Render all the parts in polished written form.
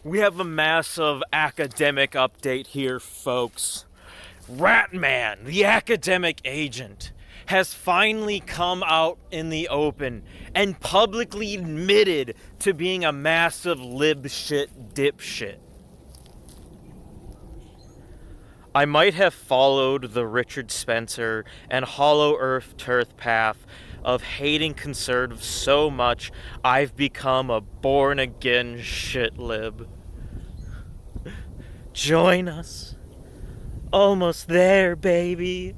We have a massive academic update here, folks. Ratman, the academic agent, has finally come out in the open and publicly admitted to being a massive lib shit dipshit. I might have followed the Richard Spencer and Hollow Earth Turf path of hating conservatives so much I've become a born-again shit lib. Join us. Almost there, baby.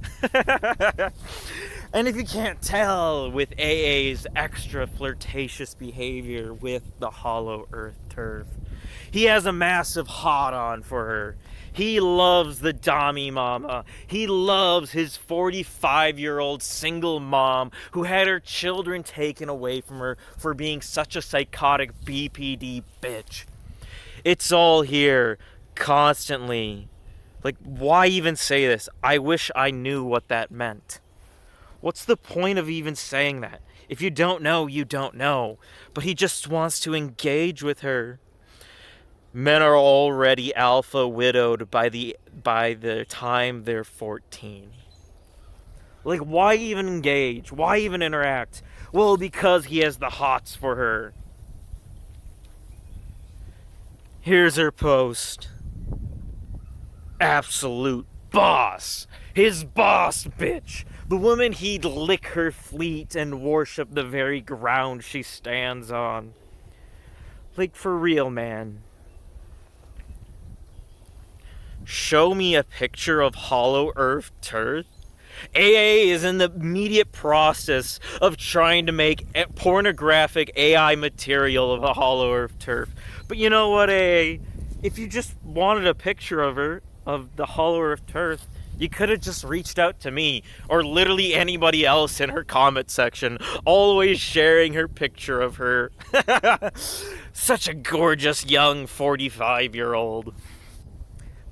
And if you can't tell with AA's extra flirtatious behavior with the Hollow Earth Turf, he has a massive hot-on for her. He loves the Dami mama. He loves his 45-year-old single mom who had her children taken away from her for being such a psychotic BPD bitch. It's all here, constantly. Like, why even say this? I wish I knew what that meant. What's the point of even saying that? If you don't know, you don't know. But he just wants to engage with her. Men are already alpha widowed by the time they're 14. Like, why even engage? Why even interact? Well, because he has the hots for her. Here's her post. Absolute boss. His boss, bitch. The woman he'd lick her feet and worship the very ground she stands on. Like, for real, man. Show me a picture of Hollow Earth Turf. AA is in the immediate process of trying to make pornographic AI material of a Hollow Earth Turf. But you know what, AA? If you just wanted a picture of her, of the Hollow Earth Turf, you could have just reached out to me, or literally anybody else in her comment section, always sharing her picture of her. Such a gorgeous young 45-year-old.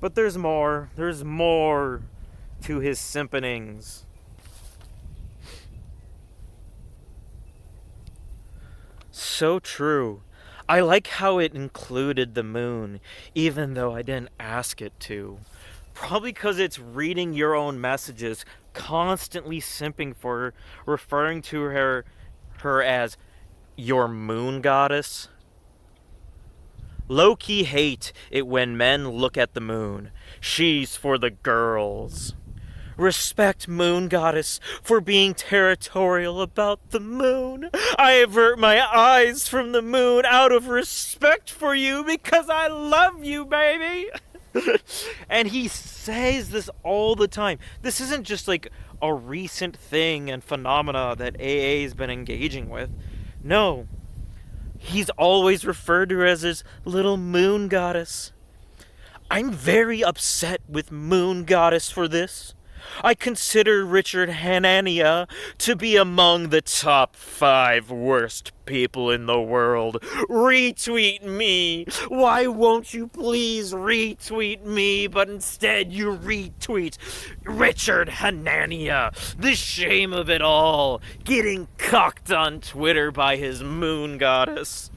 But there's more to his simpenings. So true. I like how it included the moon, even though I didn't ask it to. Probably because it's reading your own messages, constantly simping for her, referring to her as your moon goddess. Low-key hate it when men look at the moon. She's for the girls. Respect, moon goddess, for being territorial about the moon. I avert my eyes from the moon out of respect for you because I love you, baby. And he says this all the time. This isn't just like a recent thing and phenomena that AA's been engaging with. No. He's always referred to her as his little moon goddess. I'm very upset with moon goddess for this. I consider Richard Hanania to be among the top 5 worst people in the world. Retweet me. Why won't you please retweet me, but instead you retweet Richard Hanania, the shame of it all, getting cucked on Twitter by his moon goddess.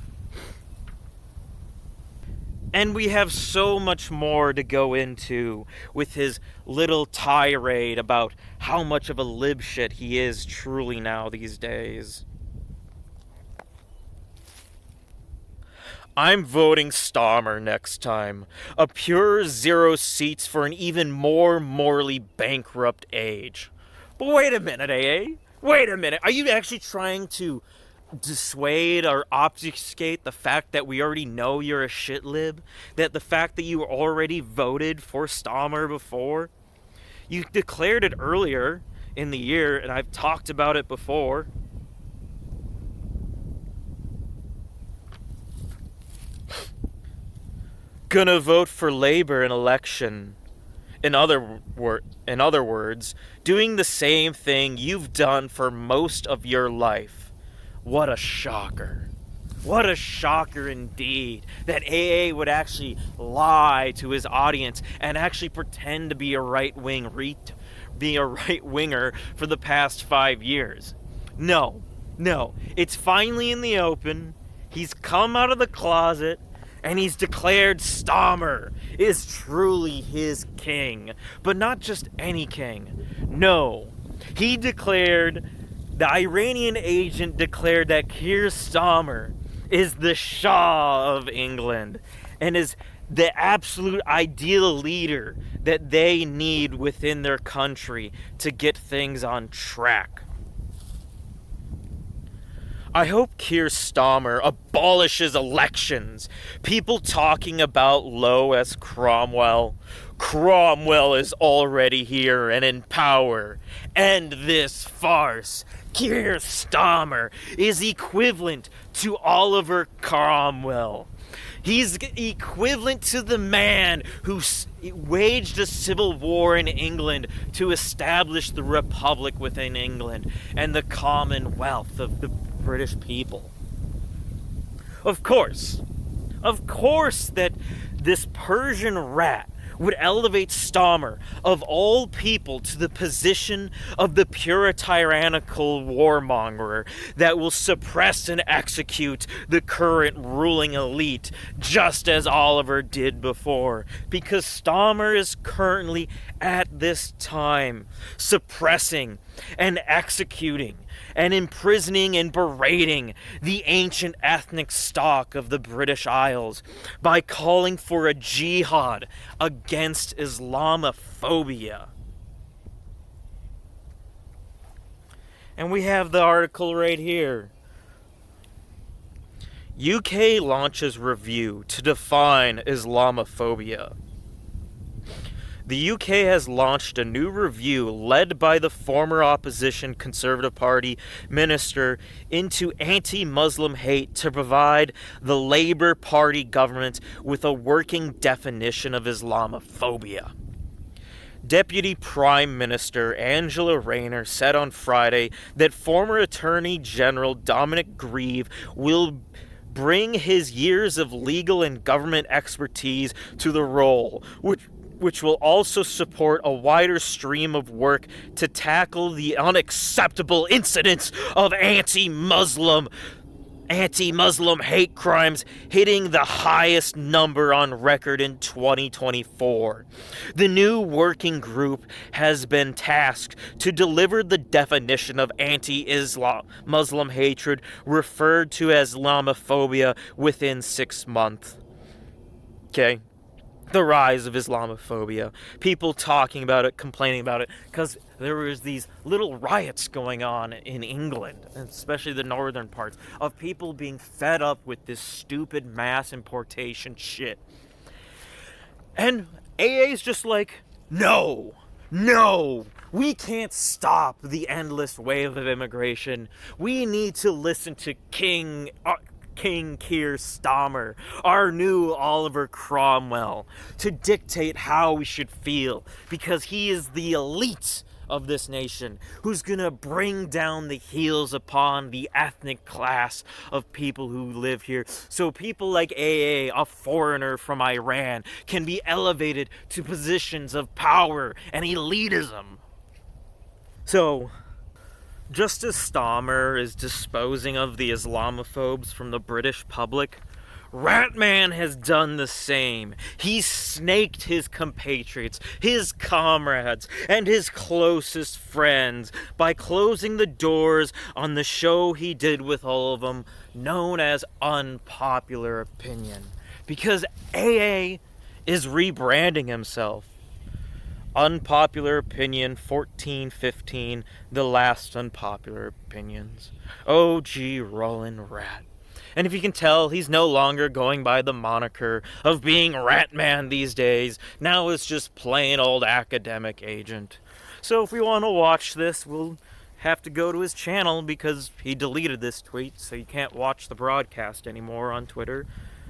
And we have so much more to go into with his little tirade about how much of a lib shit he is truly now these days. I'm voting Stammer next time. A pure 0 seats for an even more morally bankrupt age. But wait a minute, AA. Wait a minute. Are you actually trying to dissuade or obfuscate the fact that we already know you're a shit lib? That the fact that you already voted for Stammer before? You declared it earlier in the year, and I've talked about it before. Gonna vote for Labour in election. In other words, doing the same thing you've done for most of your life. What a shocker. What a shocker indeed that AA would actually lie to his audience and actually pretend to be a right-winger for the past 5 years. No, it's finally in the open. He's come out of the closet. And he's declared Stammer is truly his king. But not just any king. No. The Iranian agent declared that Keir Starmer is the Shah of England and is the absolute ideal leader that they need within their country to get things on track. I hope Keir Starmer abolishes elections. People talking about Low as Cromwell. Cromwell is already here and in power. End this farce. Keir Starmer is equivalent to Oliver Cromwell. He's equivalent to the man who waged a civil war in England to establish the Republic within England and the Commonwealth of the British people. Of course that this Persian rat would elevate Starmer, of all people, to the position of the pure tyrannical warmonger that will suppress and execute the current ruling elite, just as Oliver did before. Because Starmer is currently, at this time, suppressing and executing and imprisoning and berating the ancient ethnic stock of the British Isles by calling for a jihad against Islamophobia. And we have the article right here. UK launches review to define Islamophobia. The UK has launched a new review led by the former opposition Conservative Party minister into anti-Muslim hate to provide the Labour Party government with a working definition of Islamophobia. Deputy Prime Minister Angela Rayner said on Friday that former Attorney General Dominic Grieve will bring his years of legal and government expertise to the role, which will also support a wider stream of work to tackle the unacceptable incidents of anti-Muslim hate crimes hitting the highest number on record in 2024. The new working group has been tasked to deliver the definition of anti-Islam Muslim hatred referred to as Islamophobia within 6 months. Okay? The rise of Islamophobia. People talking about it, complaining about it, because there was these little riots going on in England, especially the northern parts, of people being fed up with this stupid mass importation shit. And AA's just like, no, we can't stop the endless wave of immigration. We need to listen to King Keir Starmer, our new Oliver Cromwell, to dictate how we should feel, because he is the elite of this nation who's gonna bring down the heels upon the ethnic class of people who live here, so people like AA, a foreigner from Iran, can be elevated to positions of power and elitism. So, just as Starmer is disposing of the Islamophobes from the British public, Ratman has done the same. He's snaked his compatriots, his comrades, and his closest friends by closing the doors on the show he did with all of them, known as Unpopular Opinion. Because AA is rebranding himself. Unpopular Opinion 1415, the last unpopular opinions. OG Rollin' Rat. And if you can tell, he's no longer going by the moniker of being Ratman these days. Now it's just plain old academic agent. So if we want to watch this, we'll have to go to his channel because he deleted this tweet, so you can't watch the broadcast anymore on Twitter.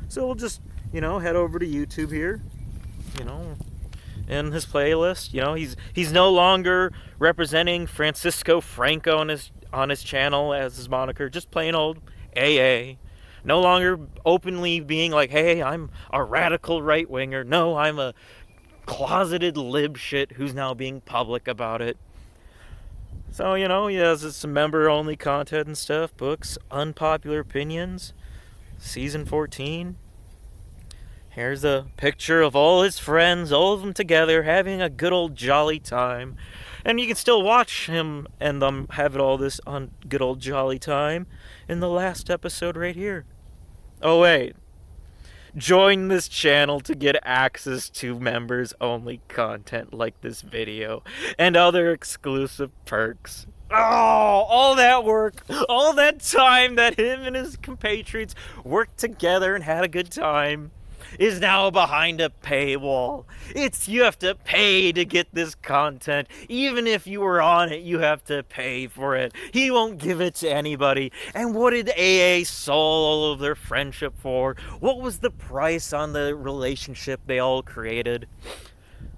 So we'll just, head over to YouTube here, in his playlist. He's no longer representing Francisco Franco on his channel as his moniker, just plain old AA. No longer openly being like, hey, I'm a radical right-winger. No, I'm a closeted lib shit who's now being public about it. So, he has some member-only content and stuff, books, Unpopular Opinions, Season 14. Here's a picture of all his friends, all of them together, having a good old jolly time. And you can still watch him and them have it all this on good old jolly time in the last episode right here. Oh wait. Join this channel to get access to members-only content like this video and other exclusive perks. Oh, all that work, all that time that him and his compatriots worked together and had a good time is now behind a paywall. You have to pay to get this content. Even if you were on it, you have to pay for it. He won't give it to anybody. And what did AA sell all of their friendship for? What was the price on the relationship they all created?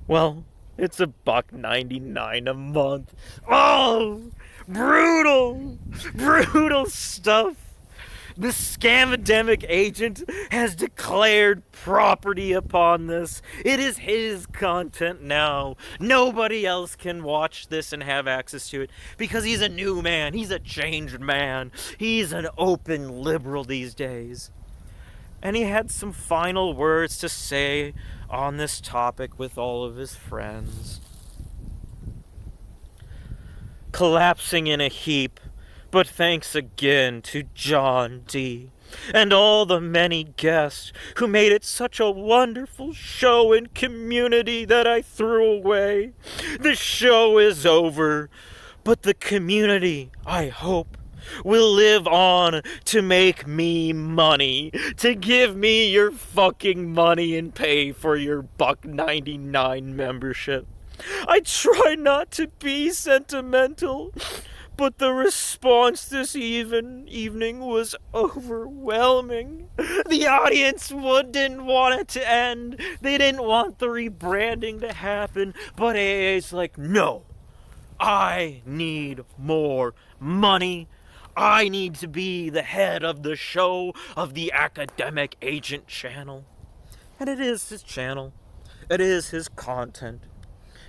Well, it's $1.99 a month. Oh, brutal stuff. The scamdemic agent has declared property upon this. It is his content now. Nobody else can watch this and have access to it because he's a new man. He's a changed man. He's an open liberal these days. And he had some final words to say on this topic with all of his friends. Collapsing in a heap, but thanks again to John D. and all the many guests who made it such a wonderful show and community that I threw away. The show is over, but the community, I hope, will live on to make me money, to give me your fucking money and pay for your $1.99 membership. I try not to be sentimental, but the response this evening was overwhelming. The audience didn't want it to end. They didn't want the rebranding to happen, but AA's like, no, I need more money. I need to be the head of the show of the Academic Agent channel. And it is his channel. It is his content.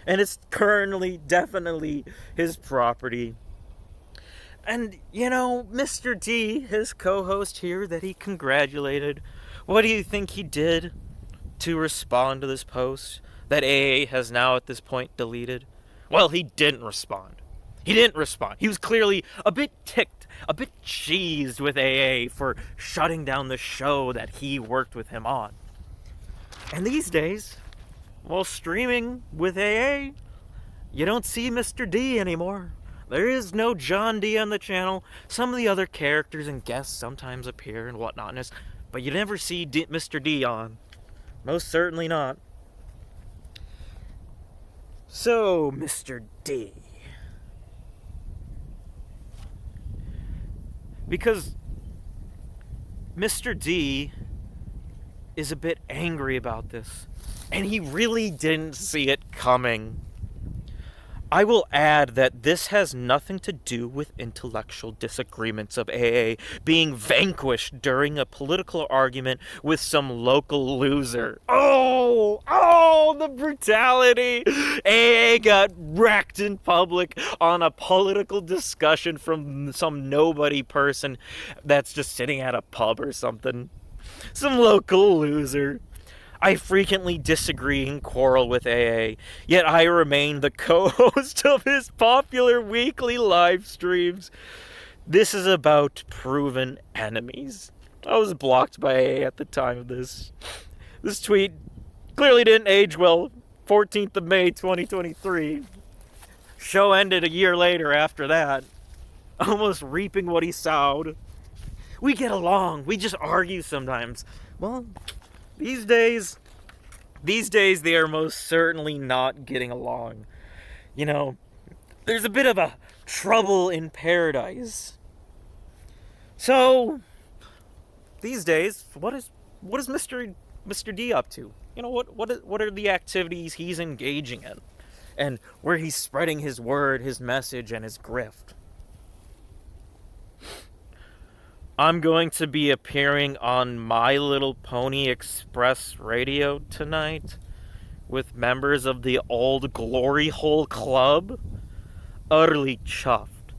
And it's currently definitely his property. And, Mr. D, his co-host here that he congratulated, what do you think he did to respond to this post that AA has now at this point deleted? Well, he didn't respond. He didn't respond. He was clearly a bit ticked, a bit cheesed with AA for shutting down the show that he worked with him on. And these days, while streaming with AA, you don't see Mr. D anymore. There is no John D on the channel. Some of the other characters and guests sometimes appear and whatnot, but you never see Mr. D on. Most certainly not. So, Mr. D. Because Mr. D is a bit angry about this, and he really didn't see it coming. I will add that this has nothing to do with intellectual disagreements of AA being vanquished during a political argument with some local loser. Oh, the brutality! AA got wrecked in public on a political discussion from some nobody person that's just sitting at a pub or something. Some local loser. I frequently disagree and quarrel with AA, yet I remain the co-host of his popular weekly live streams. This is about proven enemies. I was blocked by AA at the time of this. This tweet clearly didn't age well. 14th of May, 2023. Show ended a year later after that. Almost reaping what he sowed. We get along. We just argue sometimes. Well, These days they are most certainly not getting along. There's a bit of a trouble in paradise. So, these days, what is Mr. D up to? What are the activities he's engaging in? And where he's spreading his word, his message, and his grift? I'm going to be appearing on My Little Pony Express Radio tonight with members of the Old Glory Hole Club. Utterly chuffed.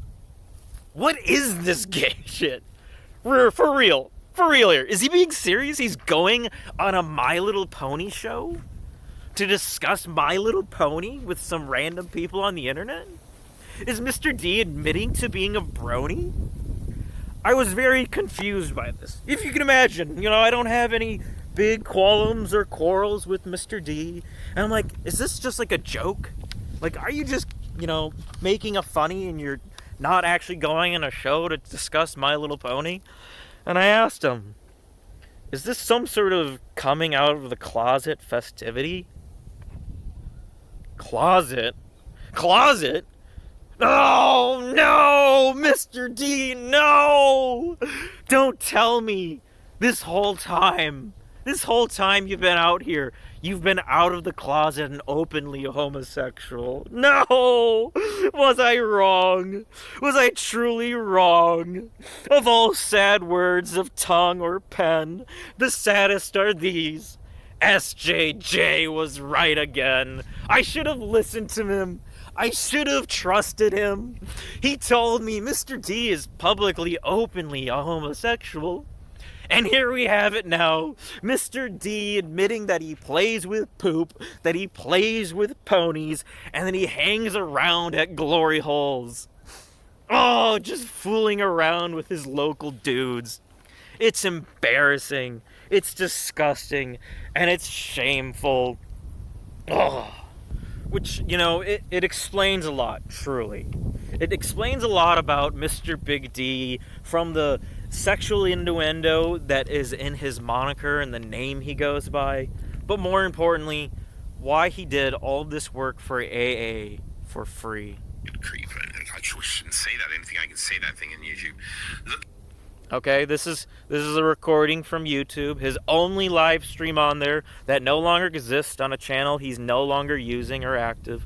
What is this gay shit? For real. For real here, is he being serious? He's going on a My Little Pony show to discuss My Little Pony with some random people on the internet? Is Mr. D admitting to being a brony? I was very confused by this. If you can imagine, I don't have any big qualms or quarrels with Mr. D. And I'm like, is this just like a joke? Like, are you just, making a funny and you're not actually going on a show to discuss My Little Pony? And I asked him, is this some sort of coming out of the closet festivity? Closet? Oh, no, Mr. D, no! Don't tell me this whole time you've been out here, you've been out of the closet and openly homosexual. No! Was I wrong? Was I truly wrong? Of all sad words of tongue or pen, the saddest are these. SJJ was right again. I should have listened to him. I should have trusted him. He told me Mr. D is publicly, openly a homosexual. And here we have it now. Mr. D admitting that he plays with poop, that he plays with ponies, and that he hangs around at glory holes. Oh, just fooling around with his local dudes. It's embarrassing. It's disgusting. And it's shameful. Oh. Which, it explains a lot, truly. It explains a lot about Mr. Big D, from the sexual innuendo that is in his moniker and the name he goes by, but more importantly, why he did all this work for AA for free. Creep. I shouldn't say that. I didn't think I could say that thing in YouTube. Look. Okay, this is a recording from YouTube, his only live stream on there that no longer exists on a channel he's no longer using or active.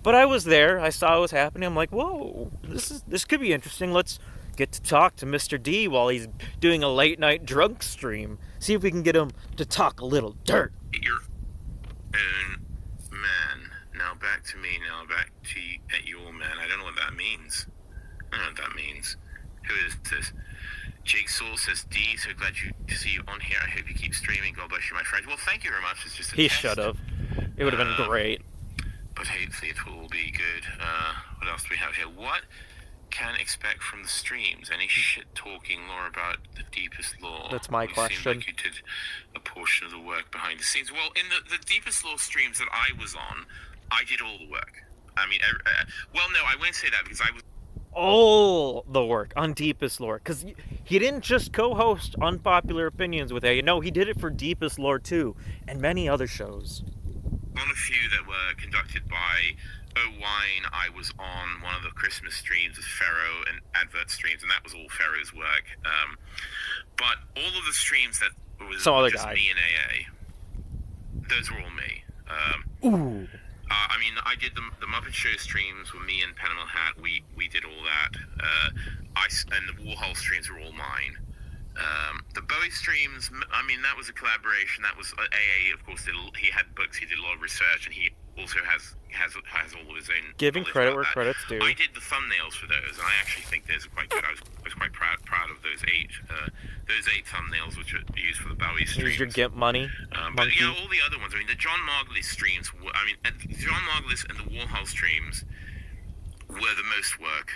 But I was there, I saw what was happening, I'm like, whoa, this could be interesting. Let's get to talk to Mr. D while he's doing a late night drunk stream. See if we can get him to talk a little dirt. Your own man. Now back to me, now back to your man. I don't know what that means. Who is this? Jigsaw says, D, so glad to see you on here. I hope you keep streaming. God bless you, my friend. Well, thank you very much. It's just a He test. should have. It would have been great. But hopefully it will be good. What else do we have here? What can expect from the streams? Any shit talking lore about the deepest lore? That's my question. Seemed like you did a portion of the work behind the scenes. Well, in the deepest lore streams that I was on, I did all the work. I mean, well, no, I won't say that because I was all the work on Deepest Lore, because he didn't just co-host Unpopular Opinions with A. No, he did it for Deepest Lore too, and many other shows. On a few that were conducted by Wine. I was on one of the Christmas streams with Pharaoh and advert streams, and that was all Pharaoh's work. But all of the streams that was Some other just guy. me and AA, those were all me. Ooh. I mean, I did the Muppet Show streams with me and Panama Hat. We did all that. And the Warhol streams were all mine. The Bowie streams, I mean, that was a collaboration. That was AA, of course. He had books. He did a lot of research, and he also has all of his own. Giving credit where credit's due. I did the thumbnails for those, and I actually think those are quite good. I was quite proud of those eight thumbnails which are used for the Bowie streams. Here's your GIMP money. But all the other ones. I mean, the John Margulies streams. John Margulies and the Warhol streams were the most work.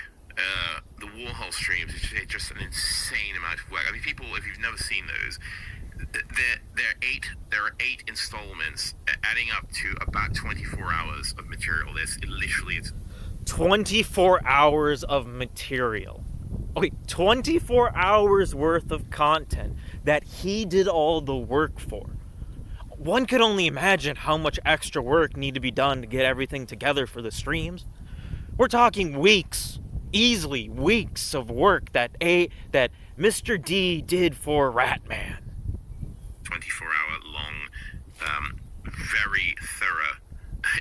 The Warhol streams is just an insane amount of work. I mean, people, if you've never seen those, there are eight installments adding up to about 24 hours of material. It's 24 hours of material. Okay, 24 hours worth of content that he did all the work for. One could only imagine how much extra work needed to be done to get everything together for the streams. We're talking weeks. Easily weeks of work that Mr. D did for Ratman. 24-hour long, very thorough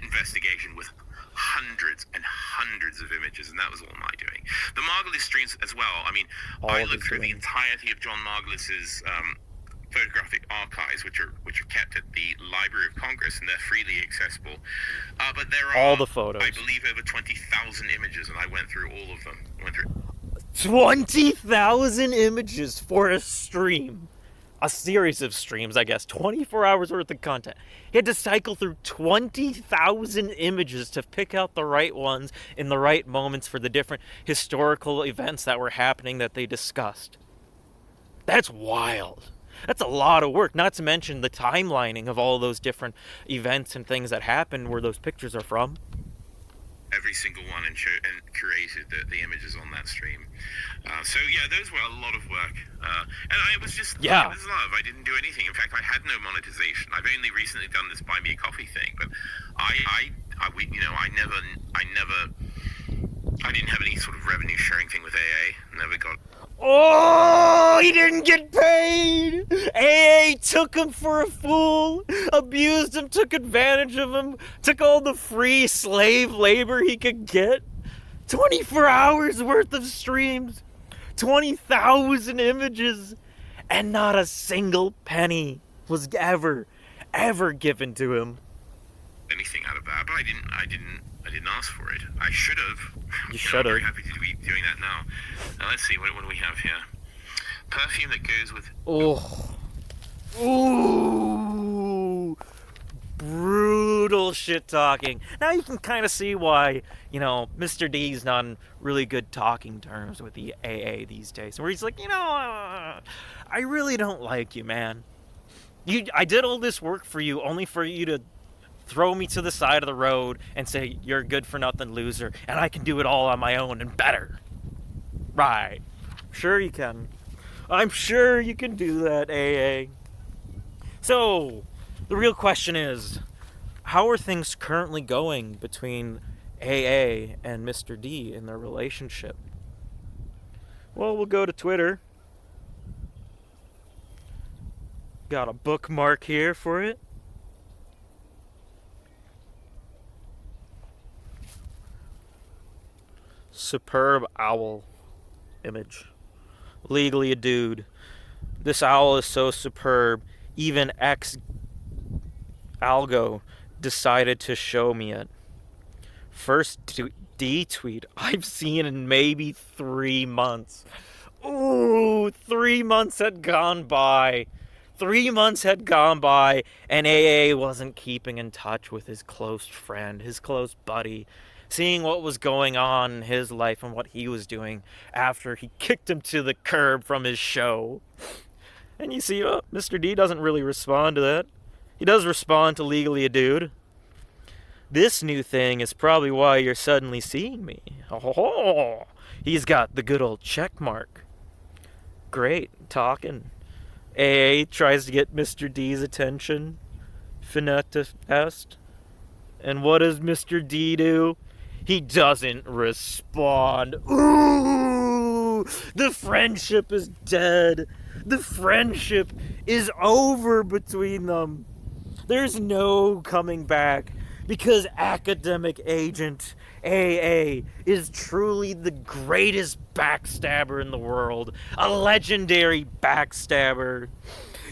investigation with hundreds and hundreds of images, and that was all my doing. The Margulies streams as well. I mean, I looked through the entirety of John Margulies's photographic archives, which are kept at the Library of Congress, and they're freely accessible. But there are all the photos. I believe over 20,000 images, and I went through all of them. 20,000 images for a stream. a series of streams, I guess, 24 hours worth of content. He had to cycle through 20,000 images to pick out the right ones in the right moments for the different historical events that were happening that they discussed. That's wild. That's a lot of work, not to mention the timelining of all those different events and things that happened where those pictures are from. Every single one and curated the images on that stream. So yeah, those were a lot of work, and it was just it was love. I didn't do anything. In fact, I had no monetization. I've only recently done this buy me a coffee thing, but I didn't have any sort of revenue sharing thing with AA. Never got. Oh, he didn't get paid! AA took him for a fool, abused him, took advantage of him, took all the free slave labor he could get. 24 hours worth of streams, 20,000 images, and not a single penny was ever given to him. Anything out of that, but I didn't ask for it. I should have. You should have. I'm very happy to be doing that now. Now let's see, what do we have here? Perfume that goes with... Ooh. Brutal shit talking. Now you can kind of see why, Mr. D's not on really good talking terms with the AA these days. Where he's like, I really don't like you, man. I did all this work for you only for you to throw me to the side of the road and say you're a good-for-nothing loser, and I can do it all on my own and better. Right. Sure you can. I'm sure you can do that, AA. So, the real question is, how are things currently going between AA and Mr. D in their relationship? Well, we'll go to Twitter. Got a bookmark here for it. Superb owl image. Legally a dude. This owl is so superb, even Algo decided to show me it. First D tweet I've seen in maybe 3 months. Ooh, 3 months had gone by. 3 months had gone by, and AA wasn't keeping in touch with his close friend, his close buddy, seeing what was going on in his life and what he was doing after he kicked him to the curb from his show. And you see, Mr. D doesn't really respond to that. He does respond to Legally a Dude. This new thing is probably why you're suddenly seeing me. Oh, he's got the good old check mark. Great, talking. AA tries to get Mr. D's attention. Finetta asked. And what does Mr. D do? He doesn't respond. Ooh! The friendship is dead. The friendship is over between them. There's no coming back because Academic Agent AA is truly the greatest backstabber in the world. A legendary backstabber.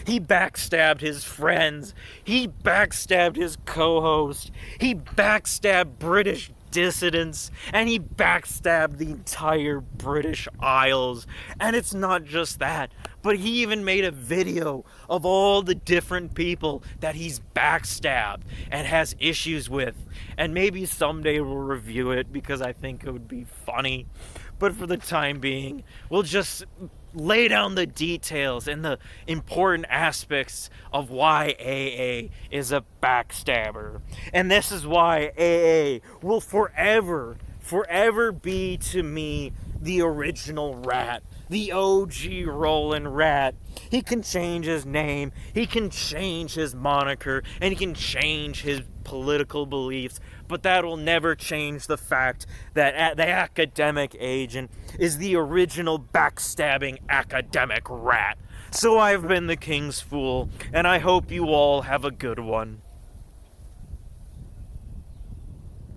He backstabbed his friends. He backstabbed his co-host. He backstabbed British dissidents. And he backstabbed the entire British Isles. And it's not just that, but he even made a video of all the different people that he's backstabbed and has issues with. And maybe someday we'll review it because I think it would be funny. But for the time being, we'll just lay down the details and the important aspects of why AA is a backstabber. And this is why AA will forever be to me the original rat. The OG Rollin' Rat. He can change his name, he can change his moniker, and he can change his political beliefs, but that will never change the fact that the Academic Agent is the original backstabbing academic rat. So I've been the King's Fool, and I hope you all have a good one.